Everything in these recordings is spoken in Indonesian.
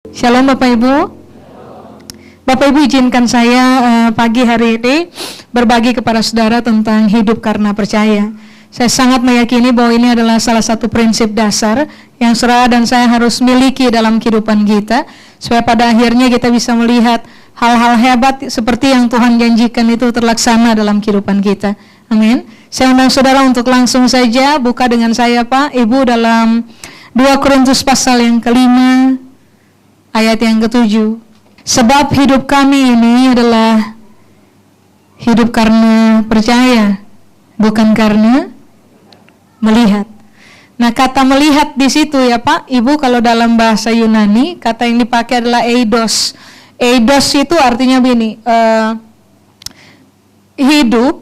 Shalom Bapak Ibu. Bapak Ibu izinkan saya pagi hari ini berbagi kepada saudara tentang hidup karena percaya. Saya sangat meyakini bahwa ini adalah salah satu prinsip dasar yang saudara dan saya harus miliki dalam kehidupan kita, supaya pada akhirnya kita bisa melihat hal-hal hebat seperti yang Tuhan janjikan itu terlaksana dalam kehidupan kita. Amin. Saya undang saudara untuk langsung saja buka dengan saya Pak Ibu dalam 2 Korintus pasal yang kelima ayat yang ke-7. Sebab hidup kami ini adalah hidup karena percaya, bukan karena melihat. Nah, kata melihat di situ ya Pak Ibu, kalau dalam bahasa Yunani kata yang dipakai adalah eidos. Eidos itu artinya begini, hidup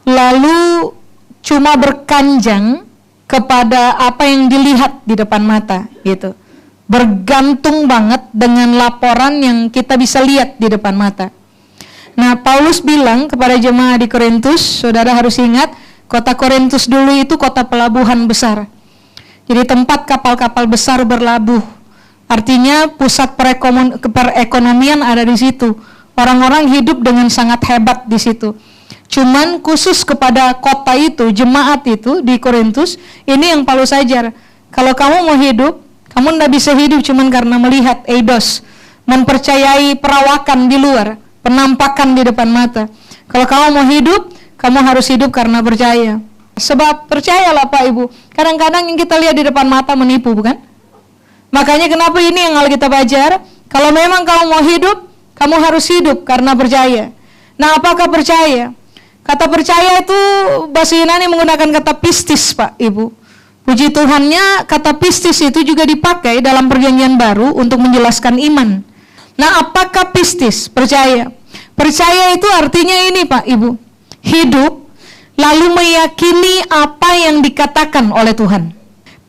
lalu cuma berkanjang kepada apa yang dilihat di depan mata gitu. Bergantung banget dengan laporan yang kita bisa lihat di depan mata. Nah, Paulus bilang kepada jemaah di Korintus, saudara harus ingat, kota Korintus dulu itu kota pelabuhan besar. Jadi tempat kapal-kapal besar berlabuh. Artinya pusat perekonomian ada di situ. Orang-orang hidup dengan sangat hebat di situ. Cuman khusus kepada kota itu, jemaat itu di Korintus, ini yang Paulus ajar. Kalau kamu mau hidup, kamu tidak bisa hidup cuman karena melihat eidos, mempercayai perawakan di luar, penampakan di depan mata. Kalau kamu mau hidup, kamu harus hidup karena percaya. Sebab percayalah Pak Ibu, kadang-kadang yang kita lihat di depan mata menipu, bukan? Makanya kenapa ini yang Alkitab ajar, kalau memang kamu mau hidup, kamu harus hidup karena percaya. Nah, apakah percaya? Kata percaya itu bahasa Yunani menggunakan kata pistis Pak Ibu. Puji Tuhannya kata pistis itu juga dipakai dalam perjanjian baru untuk menjelaskan iman. Nah, apakah pistis? Percaya. Percaya itu artinya ini Pak Ibu, hidup lalu meyakini apa yang dikatakan oleh Tuhan.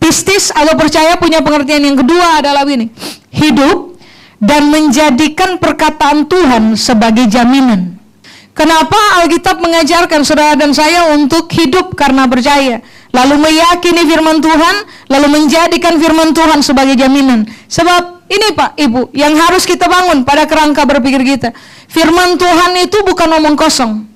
Pistis atau percaya punya pengertian yang kedua adalah ini, hidup dan menjadikan perkataan Tuhan sebagai jaminan. Kenapa Alkitab mengajarkan saudara dan saya untuk hidup karena percaya, lalu meyakini firman Tuhan, lalu menjadikan firman Tuhan sebagai jaminan? Sebab ini Pak Ibu, yang harus kita bangun pada kerangka berpikir kita, firman Tuhan itu bukan omong kosong.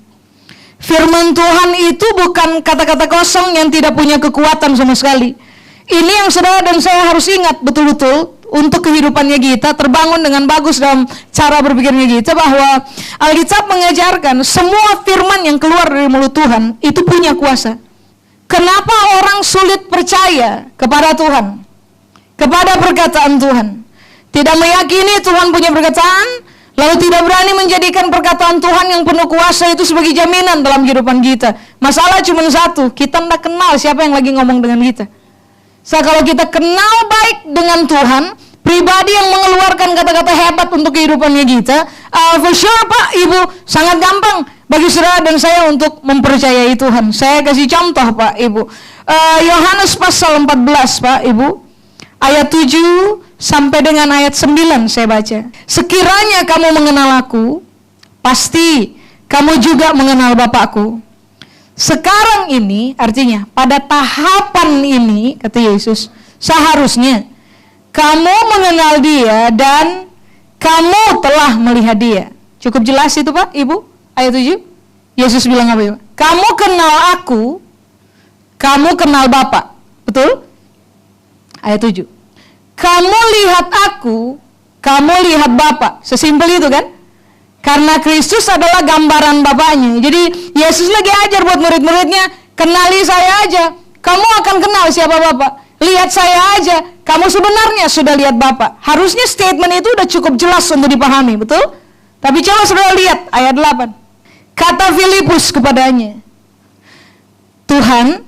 Firman Tuhan itu bukan kata-kata kosong yang tidak punya kekuatan sama sekali. Ini yang saudara dan saya harus ingat betul-betul untuk kehidupannya kita, terbangun dengan bagus dalam cara berpikirnya kita, bahwa Alkitab mengajarkan semua firman yang keluar dari mulut Tuhan itu punya kuasa. Kenapa orang sulit percaya kepada Tuhan, kepada perkataan Tuhan? Tidak meyakini Tuhan punya perkataan, lalu tidak berani menjadikan perkataan Tuhan yang penuh kuasa itu sebagai jaminan dalam kehidupan kita. Masalah cuma satu, kita tidak kenal siapa yang lagi ngomong dengan kita. Kalau kita kenal baik dengan Tuhan, pribadi yang mengeluarkan kata-kata hebat untuk kehidupannya kita, for sure Pak Ibu, sangat gampang bagi saudara dan saya untuk mempercayai Tuhan. Saya kasih contoh Pak Ibu, Yohanes pasal 14 Pak Ibu, ayat 7 sampai dengan ayat 9 saya baca. Sekiranya kamu mengenal aku, pasti kamu juga mengenal Bapakku. Sekarang ini, artinya pada tahapan ini, kata Yesus, seharusnya kamu mengenal dia dan kamu telah melihat dia. Cukup jelas itu Pak Ibu, ayat 7. Yesus bilang apa ya? Kamu kenal aku, kamu kenal Bapa. Betul? Ayat 7. Kamu lihat aku, kamu lihat Bapa. Sesimpel itu kan? Karena Kristus adalah gambaran Bapaknya. Jadi Yesus lagi ajar buat murid-muridnya, kenali saya aja, kamu akan kenal siapa Bapa. Lihat saya aja, kamu sebenarnya sudah lihat Bapa. Harusnya statement itu udah cukup jelas untuk dipahami, betul? Tapi coba saudara lihat ayat 8. Kata Filipus kepadanya, Tuhan,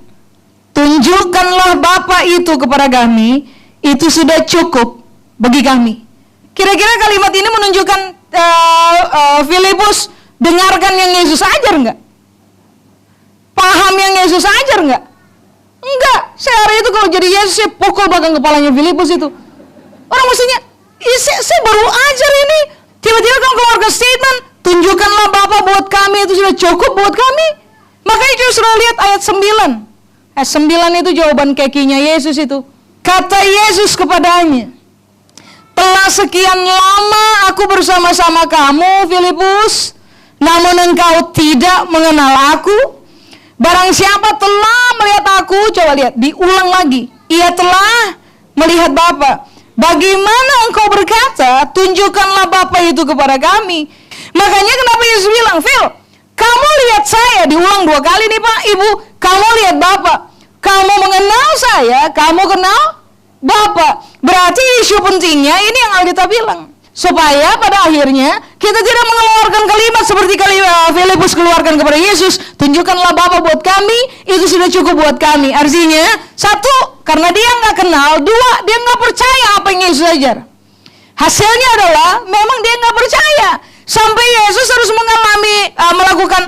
tunjukkanlah Bapa itu kepada kami, itu sudah cukup bagi kami. Kira-kira kalimat ini menunjukkan Filipus dengarkan yang Yesus ajar enggak? Paham yang Yesus ajar enggak? Enggak. Sehari itu kalau jadi Yesus, saya pukul belakang kepalanya Filipus itu. Orang mestinya, saya baru ajar ini, tiba-tiba kamu keluarkan statement, tunjukkanlah Bapa buat kami, itu sudah cukup buat kami. Makanya coba sudah lihat ayat 9. Ayat 9 itu jawaban kekinya Yesus itu. Kata Yesus kepadanya, Telah sekian lama aku bersama-sama kamu, Filipus, namun engkau tidak mengenal aku. Barang siapa telah melihat aku, coba lihat, diulang lagi. Ia telah melihat Bapa. Bagaimana engkau berkata, tunjukkanlah Bapa itu kepada kami. Makanya kenapa Yesus bilang, Phil, kamu lihat saya, diulang 2 kali nih Pak, Ibu, kamu lihat Bapa. Kamu mengenal saya, kamu kenal Bapa. Berarti isu pentingnya ini yang Alkitab bilang. Supaya pada akhirnya kita tidak mengeluarkan kalimat seperti Filipus keluarkan kepada Yesus, tunjukkanlah Bapa buat kami, itu sudah cukup buat kami. Artinya, 1, karena dia nggak kenal, 2, dia nggak percaya apa yang Yesus ajar. Hasilnya adalah memang dia nggak percaya. Sampai Yesus harus melakukan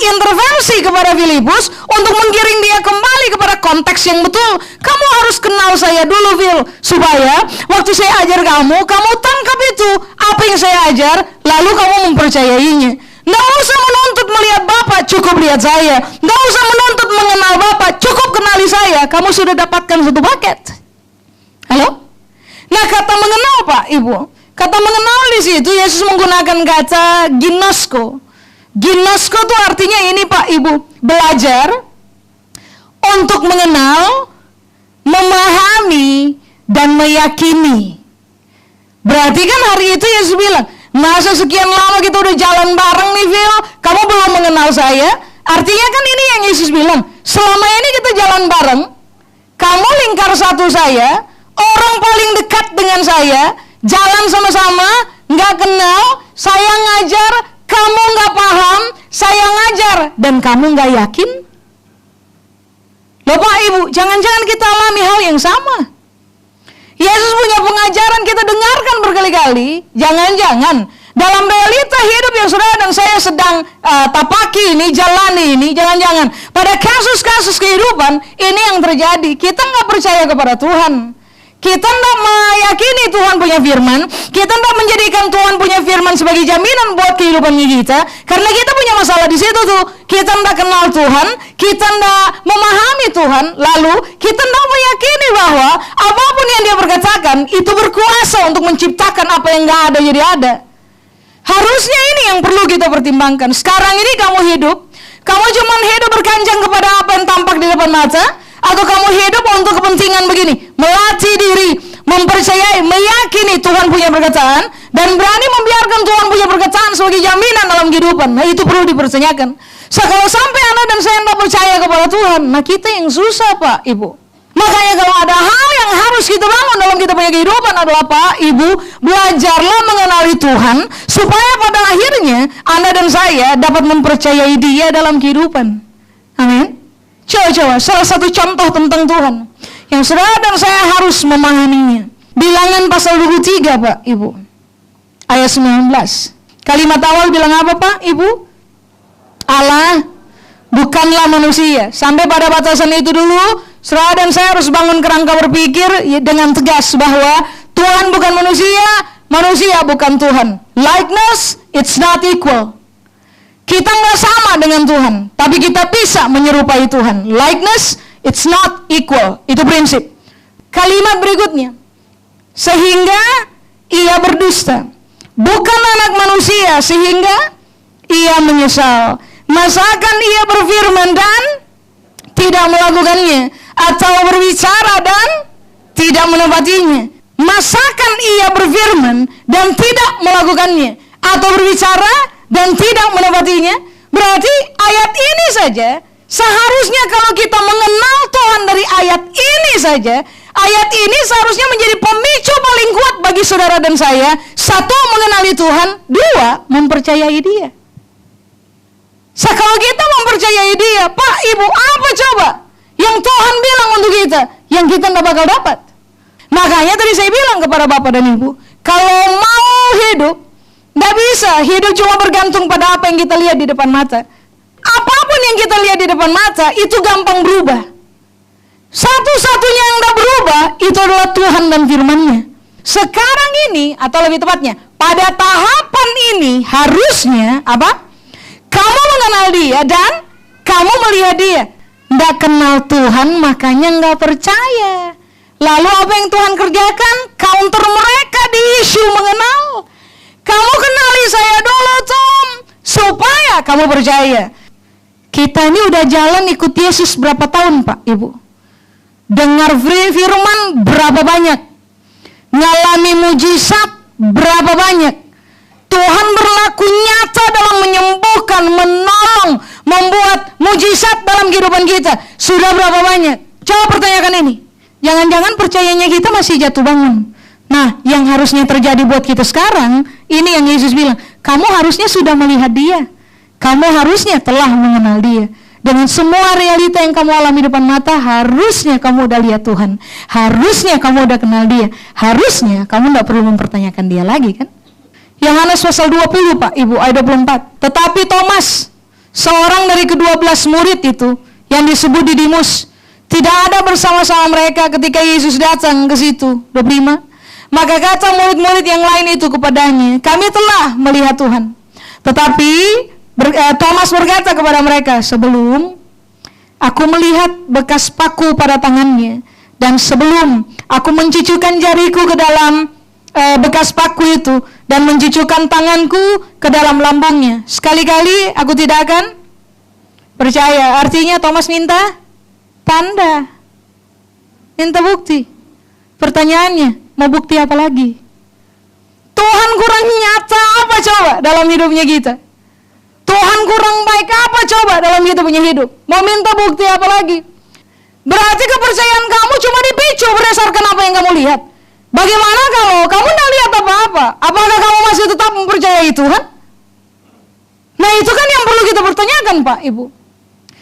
intervensi kepada Filipus untuk menggiring dia kembali kepada konteks yang betul. Kamu harus kenal saya dulu, Phil, supaya waktu saya ajar kamu tangkap itu apa yang saya ajar, lalu kamu mempercayainya. Nggak usah menuntut melihat Bapa, cukup lihat saya. Nggak usah menuntut mengenal Bapa, cukup kenali saya. Kamu sudah dapatkan satu paket. Halo? Nah, kata mengenal Pak, Ibu, kata mengenal di situ Yesus menggunakan kata ginosko. Ginosko itu artinya ini Pak, Ibu, belajar untuk mengenal, memahami, dan meyakini. Berarti kan hari itu Yesus bilang, masa sekian lama kita udah jalan bareng nih Phil, kamu belum mengenal saya? Artinya kan ini yang Yesus bilang, selama ini kita jalan bareng, kamu lingkar satu saya, orang paling dekat dengan saya, jalan sama-sama, nggak kenal, saya ngajar, kamu nggak paham, saya ngajar, dan kamu nggak yakin? Bapak Ibu, jangan-jangan kita alami hal yang sama. Yesus punya pengajaran kita dengarkan berkali-kali, jangan-jangan dalam realita hidup yang saudara dan saya sedang tapaki ini, jalani ini, jangan-jangan pada kasus-kasus kehidupan ini yang terjadi, kita nggak percaya kepada Tuhan. Kita tidak meyakini Tuhan punya firman, kita tidak menjadikan Tuhan punya firman sebagai jaminan buat kehidupan kita, karena kita punya masalah di situ tuh. Kita tidak kenal Tuhan, kita tidak memahami Tuhan, lalu kita tidak meyakini bahwa apapun yang Dia berkatakan itu berkuasa untuk menciptakan apa yang nggak ada jadi ada. Harusnya ini yang perlu kita pertimbangkan. Sekarang ini kamu hidup, kamu cuma hidup berkanjang kepada apa yang tampak di depan mata, atau kamu hidup untuk kepentingan begini, melatih diri, mempercayai, meyakini Tuhan punya perkataan, dan berani membiarkan Tuhan punya perkataan sebagai jaminan dalam kehidupan. Nah, itu perlu dipertanyakan. So, kalau sampai Anda dan saya tidak percaya kepada Tuhan, nah kita yang susah Pak, Ibu. Makanya kalau ada hal yang harus kita bangun dalam kita punya kehidupan adalah Pak, Ibu, belajarlah mengenali Tuhan, supaya pada akhirnya Anda dan saya dapat mempercayai Dia dalam kehidupan. Amin. Coba, salah satu contoh tentang Tuhan yang saudara dan saya harus memahaminya. Bilangan pasal 23 Pak, Ibu, ayat 19. Kalimat awal bilang apa Pak, Ibu? Allah bukanlah manusia. Sampai pada batasan itu dulu, saudara dan saya harus bangun kerangka berpikir dengan tegas bahwa Tuhan bukan manusia, manusia bukan Tuhan. Likeness, it's not equal. Kita nggak sama dengan Tuhan, tapi kita bisa menyerupai Tuhan. Likeness, it's not equal. Itu prinsip. Kalimat berikutnya, sehingga ia berdusta, bukan anak manusia, sehingga ia menyesal. Masakan ia berfirman dan tidak melakukannya, atau berbicara dan tidak menepatinya? Masakan ia berfirman dan tidak melakukannya, atau berbicara dan tidak menepatinya? Berarti ayat ini saja, seharusnya kalau kita mengenal Tuhan dari ayat ini saja, ayat ini seharusnya menjadi pemicu paling kuat bagi saudara dan saya. 1, mengenali Tuhan. 2, mempercayai Dia. Kalau kita mempercayai Dia, Pak, Ibu, apa coba yang Tuhan bilang untuk kita, yang kita tidak bakal dapat? Makanya tadi saya bilang kepada Bapak dan Ibu, kalau mau hidup, tidak bisa hidup cuma bergantung pada apa yang kita lihat di depan mata. Apapun yang kita lihat di depan mata itu gampang berubah. Satu-satunya yang tidak berubah itu adalah Tuhan dan firman-Nya. Sekarang ini, atau lebih tepatnya, pada tahapan ini harusnya apa? Kamu mengenal Dia dan kamu melihat Dia. Tidak kenal Tuhan makanya nggak percaya. Lalu apa yang Tuhan kerjakan? Counter mereka di isu mengenal. Kamu kenali saya dulu, Tom, supaya kamu percaya. Kita ini udah jalan ikut Yesus berapa tahun, Pak, Ibu? Dengar firman berapa banyak? Ngalami mujizat berapa banyak? Tuhan berlaku nyata dalam menyembuhkan, menolong, membuat mujizat dalam kehidupan kita. Sudah berapa banyak? Coba pertanyakan ini. Jangan-jangan percayanya kita masih jatuh bangun. Nah, yang harusnya terjadi buat kita sekarang, ini yang Yesus bilang, kamu harusnya sudah melihat dia. Kamu harusnya telah mengenal dia. Dengan semua realita yang kamu alami depan mata, harusnya kamu udah lihat Tuhan. Harusnya kamu udah kenal dia. Harusnya kamu gak perlu mempertanyakan dia lagi, kan? Yohanes pasal 20, Pak, Ibu, ayat 24. Tetapi Thomas, seorang dari ke-12 murid itu, yang disebut Didimus, tidak ada bersama-sama mereka ketika Yesus datang ke situ. 25. Maka kata murid-murid yang lain itu kepadanya, kami telah melihat Tuhan. Tetapi Thomas berkata kepada mereka, sebelum aku melihat bekas paku pada tangannya, dan sebelum aku mencucukkan jariku ke dalam bekas paku itu, dan mencucukkan tanganku ke dalam lambungnya, sekali-kali aku tidak akan percaya. Artinya Thomas minta tanda, minta bukti. Pertanyaannya, mau bukti apa lagi? Tuhan kurang nyata apa coba dalam hidupnya kita? Tuhan kurang baik apa coba dalam kita punya hidup? Mau minta bukti apa lagi? Berarti kepercayaan kamu cuma dipicu berdasarkan apa yang kamu lihat. Bagaimana kalau kamu tidak lihat apa-apa? Apakah kamu masih tetap mempercayai Tuhan? Nah, itu kan yang perlu kita pertanyakan, Pak, Ibu.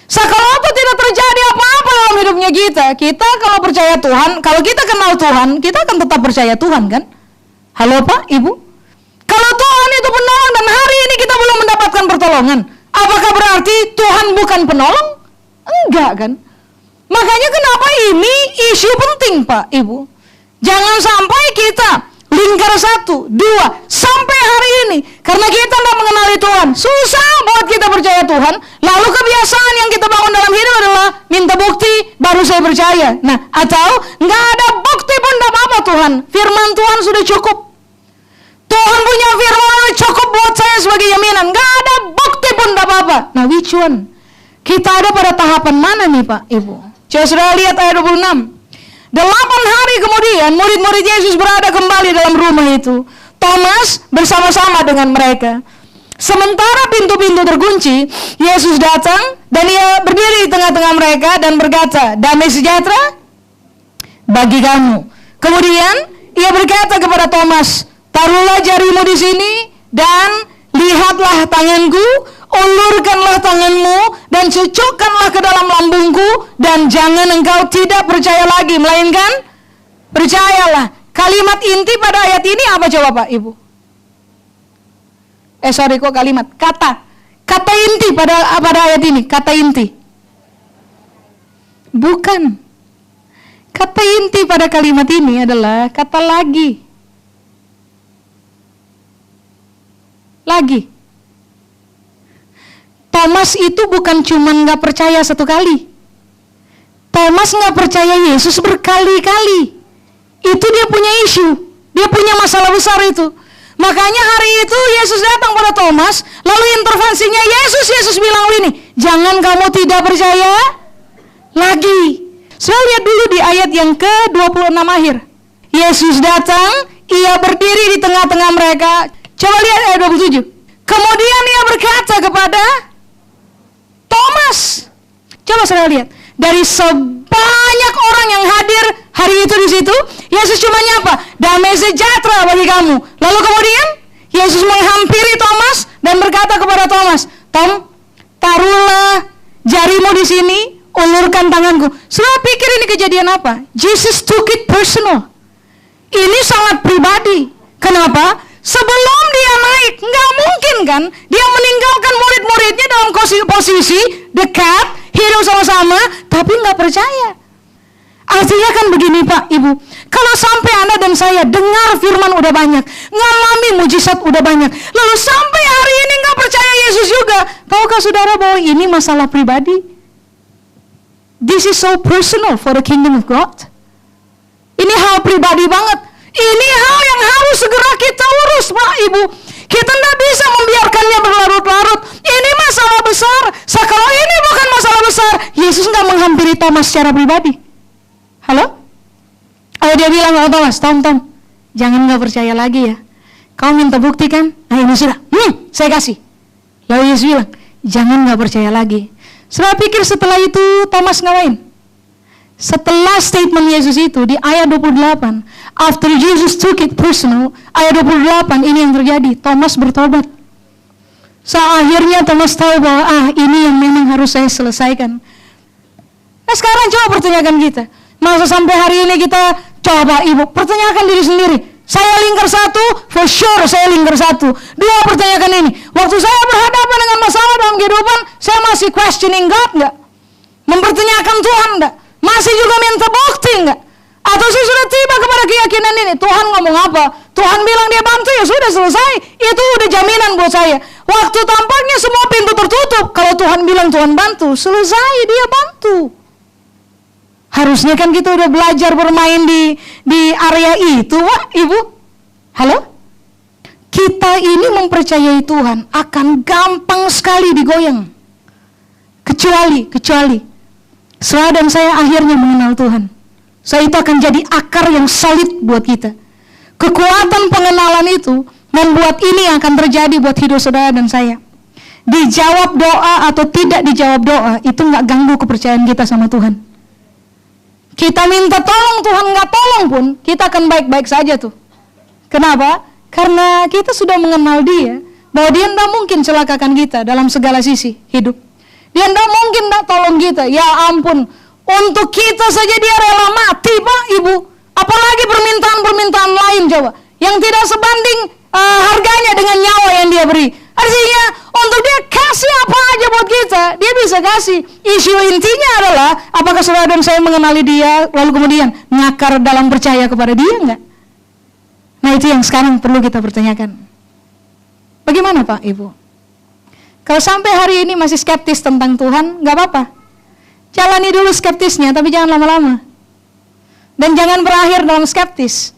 Sekalau itu tidak terjadi apa-apa dalam hidupnya kita. Kita kalau percaya Tuhan, kalau kita kenal Tuhan, kita akan tetap percaya Tuhan, kan? Halo, Pak, Ibu. Kalau Tuhan itu penolong dan hari ini kita belum mendapatkan pertolongan, apakah berarti Tuhan bukan penolong? Enggak, kan? Makanya kenapa ini isu penting, Pak, Ibu. Jangan sampai kita lingkar 1, 2, sampai hari ini. Karena kita tidak mengenali Tuhan, susah buat kita percaya Tuhan. Lalu kebiasaan yang kita bangun dalam hidup adalah minta bukti, baru saya percaya. Nah, atau nggak ada bukti pun tidak apa-apa Tuhan. Firman Tuhan sudah cukup. Tuhan punya firman cukup buat saya sebagai jaminan. Nggak ada bukti pun tidak apa-apa. Nah, which one? Kita ada pada tahapan mana nih, Pak, Ibu? Coba sudah lihat ayat 26. 8 hari kemudian murid-murid Yesus berada kembali dalam rumah itu. Thomas bersama-sama dengan mereka. Sementara pintu-pintu terkunci, Yesus datang dan ia berdiri di tengah-tengah mereka dan berkata, damai sejahtera bagi kamu. Kemudian ia berkata kepada Thomas, taruhlah jarimu di sini dan lihatlah tanganku, ulurkanlah tanganmu dan cucukkanlah ke dalam lambungku, dan jangan engkau tidak percaya lagi, melainkan percayalah. Kalimat inti pada ayat ini apa coba, Pak, Ibu? Kata inti pada ayat ini, kata inti. Bukan. Kata inti pada kalimat ini adalah kata lagi. Lagi. Thomas itu bukan cuma gak percaya satu kali. Thomas gak percaya Yesus berkali-kali. Itu dia punya isu. Dia punya masalah besar itu. Makanya hari itu Yesus datang pada Thomas, lalu intervensinya Yesus bilang ini, jangan kamu tidak percaya lagi. Saya lihat dulu di ayat yang ke-26 akhir. Yesus datang, ia berdiri di tengah-tengah mereka. Coba lihat ayat 27. Kemudian ia berkata kepada Thomas, coba saya lihat, dari sebanyak orang yang hadir hari itu di situ, Yesus cuma nyapa, damai sejahtera bagi kamu. Lalu kemudian Yesus menghampiri Thomas dan berkata kepada Thomas, Tom, taruhlah jarimu di sini, ulurkan tanganku. Saudara pikir ini kejadian apa? Jesus took it personal. Ini sangat pribadi. Kenapa? Sebelum dia naik, nggak mungkin kan dia meninggalkan murid-muridnya dalam posisi dekat, hidup sama-sama, tapi nggak percaya. Artinya kan begini, Pak, Ibu, kalau sampai Anda dan saya dengar firman udah banyak, ngalami mujizat udah banyak, lalu sampai hari ini nggak percaya Yesus juga, tahukah saudara bahwa ini masalah pribadi? This is so personal for the kingdom of God. Ini hal pribadi banget. Ini hal yang harus segera kita urus, Pak, Ibu. Kita tidak bisa membiarkannya berlarut-larut. Ini masalah besar. Kalau ini bukan masalah besar, Yesus nggak menghampiri Thomas secara pribadi. Halo? Oh, dia bilang, oh Thomas, Tom, jangan nggak percaya lagi ya. Kau minta bukti kan? Nah ini sudah, saya kasih. Lalu Yesus bilang, jangan nggak percaya lagi. Saya pikir setelah itu Thomas ngapain? Setelah statement Yesus itu di ayat 28, after Jesus took it personal, ayat 28 ini yang terjadi, Thomas bertobat. Akhirnya Thomas tahu bahwa ini yang memang harus saya selesaikan. Nah sekarang coba pertanyakan kita, masa sampai hari ini kita coba Ibu pertanyakan diri sendiri. Saya lingkar satu, for sure saya lingkar satu. Dua, pertanyakan ini, waktu saya berhadapan dengan masalah dalam kehidupan, saya masih questioning God nggak? Mempertanyakan Tuhan nggak? Masih juga minta bukti enggak? Atau saya sudah tiba kepada keyakinan ini, Tuhan ngomong apa? Tuhan bilang dia bantu, ya sudah selesai. Itu udah jaminan buat saya. Waktu tampaknya semua pintu tertutup, kalau Tuhan bilang Tuhan bantu, selesai, dia bantu. Harusnya kan kita udah belajar bermain di area itu, Wak, Ibu. Halo? Kita ini mempercayai Tuhan akan gampang sekali digoyang. Kecuali Saudara dan saya akhirnya mengenal Tuhan. Itu akan jadi akar yang solid buat kita. Kekuatan pengenalan itu membuat ini akan terjadi buat hidup saudara dan saya. Dijawab doa atau tidak dijawab doa, itu gak ganggu kepercayaan kita sama Tuhan. Kita minta tolong, Tuhan gak tolong pun, kita akan baik-baik saja tuh. Kenapa? Karena kita sudah mengenal Dia, bahwa Dia tidak mungkin celakakan kita dalam segala sisi hidup. Dia tidak mungkin tidak tolong kita. Ya ampun, untuk kita saja dia rela mati, Pak, Ibu. Apalagi permintaan-permintaan lain coba, yang tidak sebanding harganya dengan nyawa yang dia beri. Artinya untuk dia kasih apa aja buat kita, dia bisa kasih. Isu intinya adalah apakah saudara dan saya mengenali dia, lalu kemudian ngakar dalam percaya kepada dia enggak? Nah itu yang sekarang perlu kita pertanyakan. Bagaimana Pak, Ibu? Kalau sampai hari ini masih skeptis tentang Tuhan, gak apa-apa. Jalani dulu skeptisnya, tapi jangan lama-lama. Dan jangan berakhir dalam skeptis.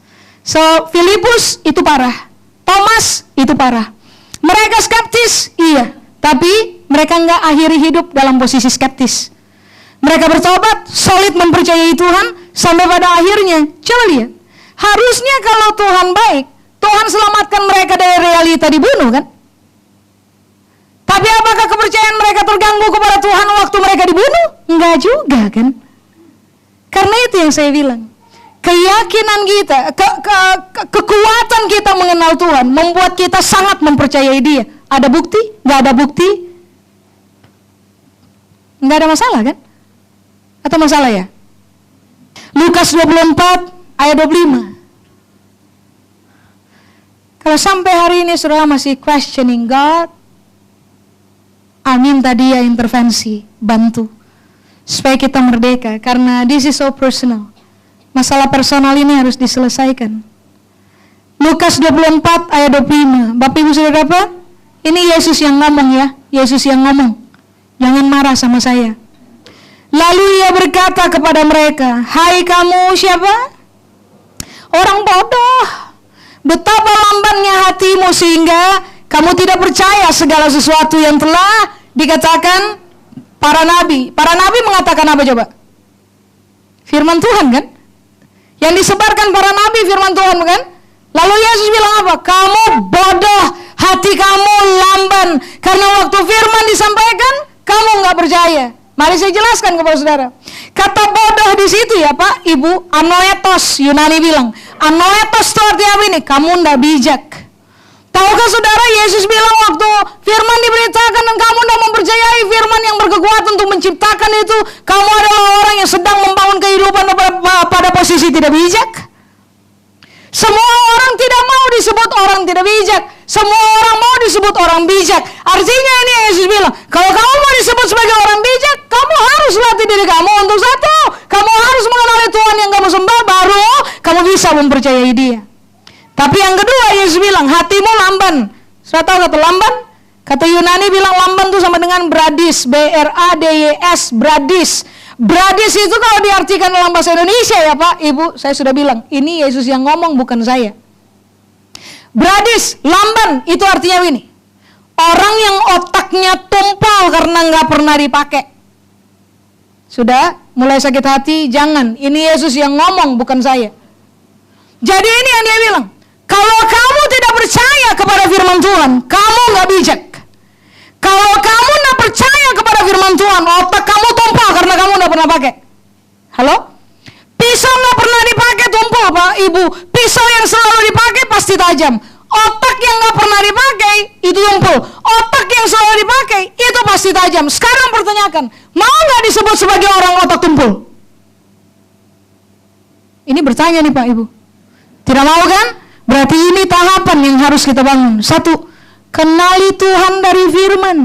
Filipus itu parah, Thomas itu parah. Mereka skeptis, iya, tapi mereka gak akhiri hidup dalam posisi skeptis. Mereka bertobat, solid mempercayai Tuhan, sampai pada akhirnya, coba lihat. Harusnya kalau Tuhan baik, Tuhan selamatkan mereka dari realita dibunuh kan? Tapi apakah kepercayaan mereka terganggu kepada Tuhan waktu mereka dibunuh? Enggak juga kan? Karena itu yang saya bilang. Keyakinan kita, kekuatan kita mengenal Tuhan membuat kita sangat mempercayai Dia. Ada bukti? Enggak ada bukti? Enggak ada masalah kan? Atau masalah ya? Lukas 24 ayat 25. Kalau sampai hari ini saudara masih questioning God, minta Dia intervensi, bantu supaya kita merdeka, karena this is so personal. Masalah personal ini harus diselesaikan. Lukas 24 ayat 25. Bapak Ibu Saudara apa? Ini Yesus yang ngomong ya, Yesus yang ngomong. Jangan marah sama saya. Lalu Ia berkata kepada mereka, hai kamu siapa? Orang bodoh. Betapa lambannya hatimu sehingga kamu tidak percaya segala sesuatu yang telah dikatakan para nabi. Para nabi mengatakan apa coba? Firman Tuhan kan? Yang disebarkan para nabi firman Tuhan bukan? Lalu Yesus bilang apa? Kamu bodoh, hati kamu lamban. Karena waktu firman disampaikan, kamu nggak percaya. Mari saya jelaskan kepada saudara. Kata bodoh di situ ya Pak, Ibu, anoetos, Yunani bilang. Anoetos itu artinya apa ini? Kamu nggak bijak. Tahukah saudara, Yesus bilang waktu firman diberitakan dan kamu tidak mempercayai firman yang berkekuatan untuk menciptakan itu, kamu adalah orang yang sedang membangun kehidupan pada posisi tidak bijak. Semua orang tidak mau disebut orang tidak bijak. Semua orang mau disebut orang bijak. Artinya ini Yesus bilang, kalau kamu mau disebut sebagai orang bijak, kamu harus latih diri kamu untuk satu. Kamu harus mengenali Tuhan yang kamu sembah, baru kamu bisa mempercayai Dia. Tapi yang kedua Yesus bilang, hatimu lamban. Sudah tahu kata lamban? Kata Yunani bilang lamban itu sama dengan bradis, B-R-A-D-Y-S, bradis. Bradis itu kalau diartikan dalam bahasa Indonesia ya Pak, Ibu, saya sudah bilang, ini Yesus yang ngomong bukan saya. Bradis, lamban, itu artinya ini. Orang yang otaknya tumpul karena nggak pernah dipakai. Sudah, mulai sakit hati, jangan. Ini Yesus yang ngomong, bukan saya. Jadi ini yang dia bilang, kalau kamu tidak percaya kepada firman Tuhan, kamu nggak bijak. Kalau kamu nggak percaya kepada firman Tuhan, otak kamu tumpul karena kamu nggak pernah pakai. Halo? Pisau nggak pernah dipakai tumpul, Pak, Ibu. Pisau yang selalu dipakai pasti tajam. Otak yang nggak pernah dipakai itu tumpul. Otak yang selalu dipakai itu pasti tajam. Sekarang pertanyakan, mau nggak disebut sebagai orang otak tumpul? Ini bertanya nih Pak, Ibu. Tidak mau kan? Berarti ini tahapan yang harus kita bangun. 1, kenali Tuhan dari firman.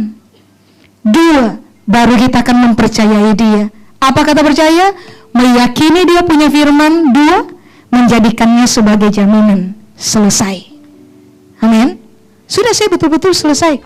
2, baru kita akan mempercayai dia. Apa kata percaya? Meyakini dia punya firman. 2, menjadikannya sebagai jaminan. Selesai. Amin. Sudah, saya betul-betul selesai.